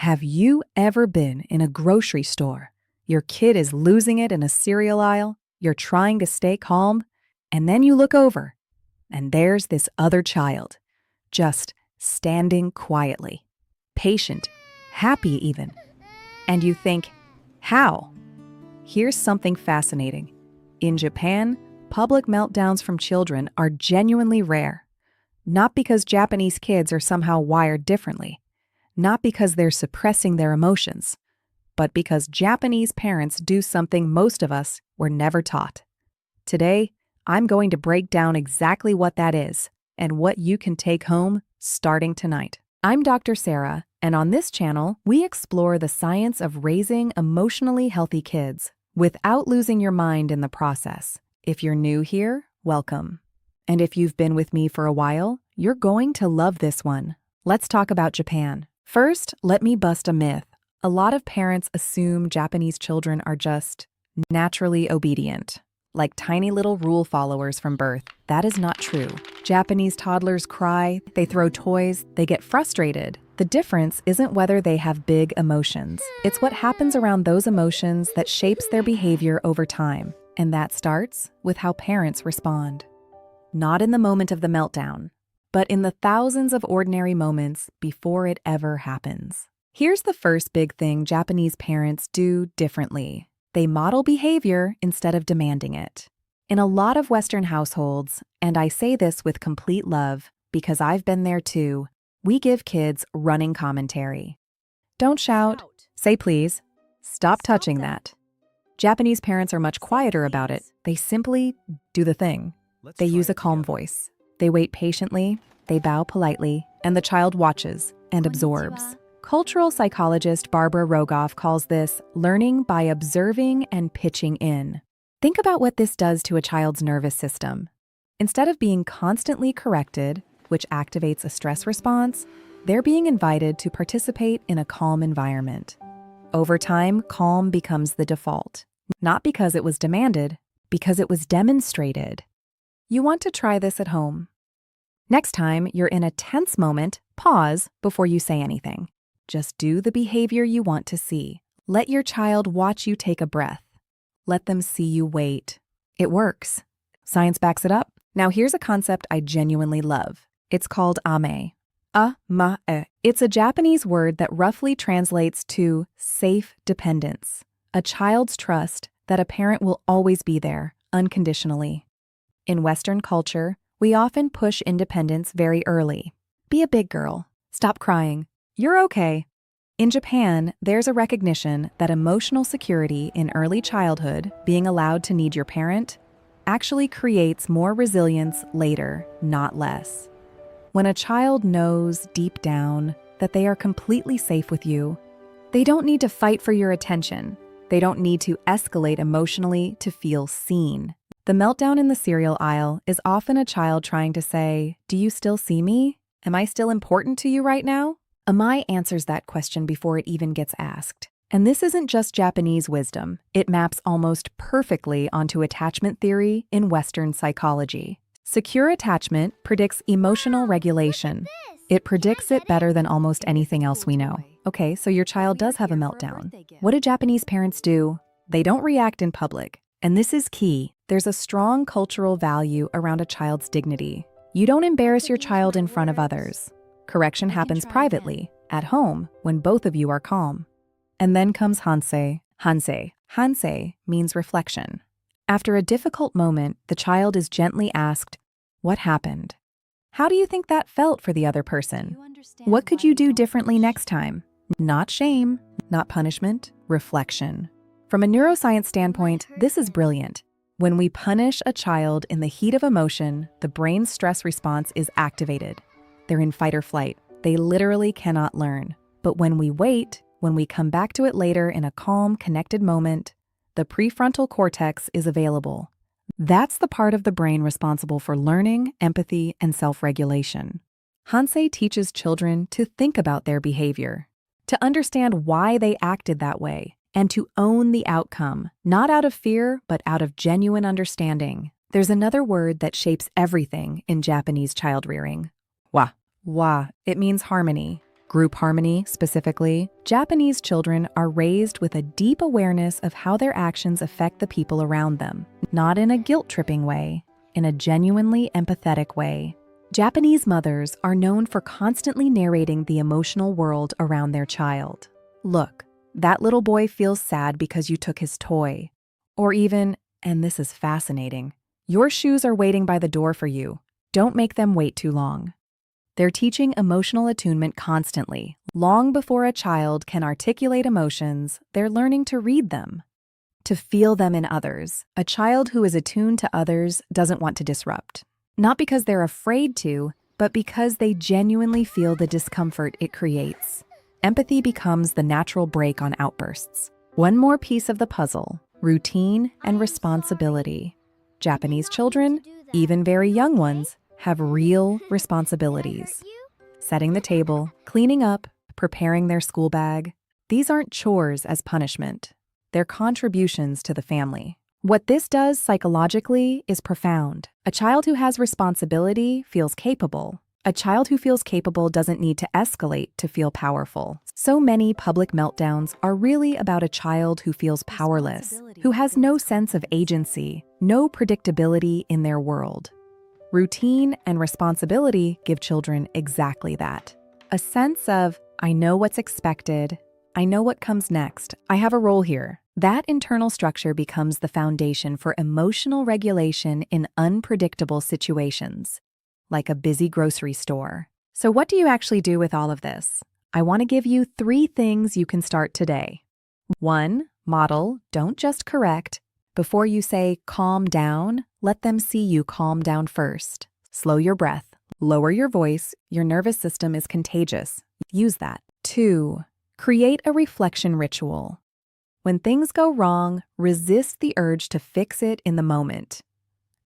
Have you ever been in a grocery store? Your kid is losing it in a cereal aisle, you're trying to stay calm, and then you look over, and there's this other child, just standing quietly, patient, happy even. And you think, how? Here's something fascinating. In Japan, public meltdowns from children are genuinely rare. Not because Japanese kids are somehow wired differently, not because they're suppressing their emotions, but because Japanese parents do something most of us were never taught. Today, I'm going to break down exactly what that is and what you can take home starting tonight. I'm Dr. Sarah, and on this channel, we explore the science of raising emotionally healthy kids without losing your mind in the process. If you're new here, welcome. And if you've been with me for a while, you're going to love this one. Let's talk about Japan. First, let me bust a myth. A lot of parents assume Japanese children are just naturally obedient, like tiny little rule followers from birth. That is not true. Japanese toddlers cry, they throw toys, they get frustrated. The difference isn't whether they have big emotions. It's what happens around those emotions that shapes their behavior over time. And that starts with how parents respond. Not in the moment of the meltdown, but in the thousands of ordinary moments before it ever happens. Here's the first big thing Japanese parents do differently. They model behavior instead of demanding it. In a lot of Western households, and I say this with complete love because I've been there too, we give kids running commentary. Don't shout, say please, stop touching that. Japanese parents are much quieter about it. They simply do the thing. They use a calm voice. They wait patiently, they bow politely, and the child watches and absorbs. Cultural psychologist Barbara Rogoff calls this learning by observing and pitching in. Think about what this does to a child's nervous system. Instead of being constantly corrected, which activates a stress response, they're being invited to participate in a calm environment. Over time, calm becomes the default, not because it was demanded, because it was demonstrated. You want to try this at home. Next time you're in a tense moment, pause before you say anything. Just do the behavior you want to see. Let your child watch you take a breath. Let them see you wait. It works. Science backs it up. Now here's a concept I genuinely love. It's called ame. A-ma-e. It's a Japanese word that roughly translates to safe dependence. A child's trust that a parent will always be there, unconditionally. In Western culture, we often push independence very early. Be a big girl. Stop crying. You're okay. In Japan, there's a recognition that emotional security in early childhood, being allowed to need your parent, actually creates more resilience later, not less. When a child knows deep down that they are completely safe with you, they don't need to fight for your attention. They don't need to escalate emotionally to feel seen. The meltdown in the cereal aisle is often a child trying to say, "Do you still see me? Am I still important to you right now?" Amai answers that question before it even gets asked. And this isn't just Japanese wisdom. It maps almost perfectly onto attachment theory in Western psychology. Secure attachment predicts emotional regulation. It predicts it better than almost anything else we know. Okay, so your child does have a meltdown. What do Japanese parents do? They don't react in public. And this is key. There's a strong cultural value around a child's dignity. You don't embarrass your child in front of others. Correction happens privately, at home, when both of you are calm. And then comes hansei. Hansei means reflection. After a difficult moment, the child is gently asked, "What happened? How do you think that felt for the other person? What could you do differently next time?" Not shame, not punishment, reflection. From a neuroscience standpoint, this is brilliant. When we punish a child in the heat of emotion, the brain's stress response is activated. They're in fight or flight. They literally cannot learn. But when we wait, when we come back to it later in a calm, connected moment, the prefrontal cortex is available. That's the part of the brain responsible for learning, empathy, and self-regulation. Hansei teaches children to think about their behavior, to understand why they acted that way, and to own the outcome, not out of fear, but out of genuine understanding. There's another word that shapes everything in Japanese child rearing. Wa. It means harmony. Group harmony, specifically, Japanese children are raised with a deep awareness of how their actions affect the people around them, not in a guilt-tripping way, in a genuinely empathetic way. Japanese mothers are known for constantly narrating the emotional world around their child. Look, that little boy feels sad because you took his toy. Or even, and this is fascinating, your shoes are waiting by the door for you. Don't make them wait too long. They're teaching emotional attunement constantly. Long before a child can articulate emotions, they're learning to read them, to feel them in others. A child who is attuned to others doesn't want to disrupt. Not because they're afraid to, but because they genuinely feel the discomfort it creates. Empathy becomes the natural break on outbursts. One more piece of the puzzle: routine and responsibility. Japanese children, even very young ones, have real responsibilities. Setting the table, cleaning up, preparing their school bag. These aren't chores as punishment. They're contributions to the family. What this does psychologically is profound. A child who has responsibility feels capable. A child who feels capable doesn't need to escalate to feel powerful. So many public meltdowns are really about a child who feels powerless, who has no sense of agency, no predictability in their world. Routine and responsibility give children exactly that. A sense of, I know what's expected, I know what comes next, I have a role here. That internal structure becomes the foundation for emotional regulation in unpredictable situations, like a busy grocery store. So what do you actually do with all of this? I want to give you 3 things you can start today. 1. Model, don't just correct. Before you say calm down, let them see you calm down first. Slow your breath, lower your voice. Your nervous system is contagious. Use that. 2. Create a reflection ritual. When things go wrong, resist the urge to fix it in the moment.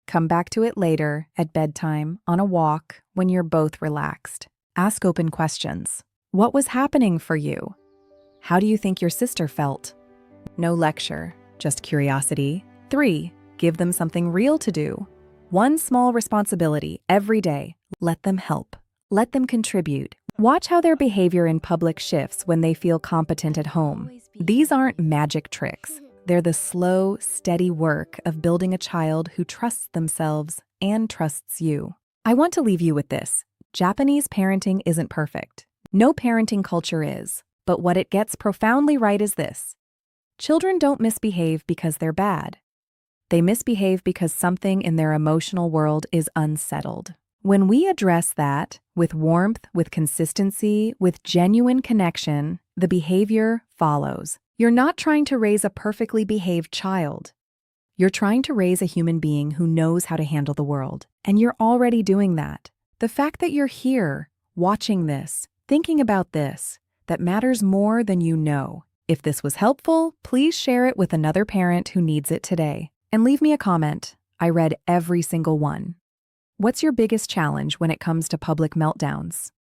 Come back to it later, at bedtime, on a walk, when you're both relaxed. Ask open questions. What was happening for you? How do you think your sister felt? No lecture, just curiosity. 3. Give them something real to do. One small responsibility every day. Let them help. Let them contribute. Watch how their behavior in public shifts when they feel competent at home. These aren't magic tricks. They're the slow, steady work of building a child who trusts themselves and trusts you. I want to leave you with this. Japanese parenting isn't perfect. No parenting culture is. But what it gets profoundly right is this: children don't misbehave because they're bad. They misbehave because something in their emotional world is unsettled. When we address that, with warmth, with consistency, with genuine connection, the behavior follows. You're not trying to raise a perfectly behaved child. You're trying to raise a human being who knows how to handle the world, and you're already doing that. The fact that you're here, watching this, thinking about this, that matters more than you know. If this was helpful, please share it with another parent who needs it today. And leave me a comment. I read every single one. What's your biggest challenge when it comes to public meltdowns?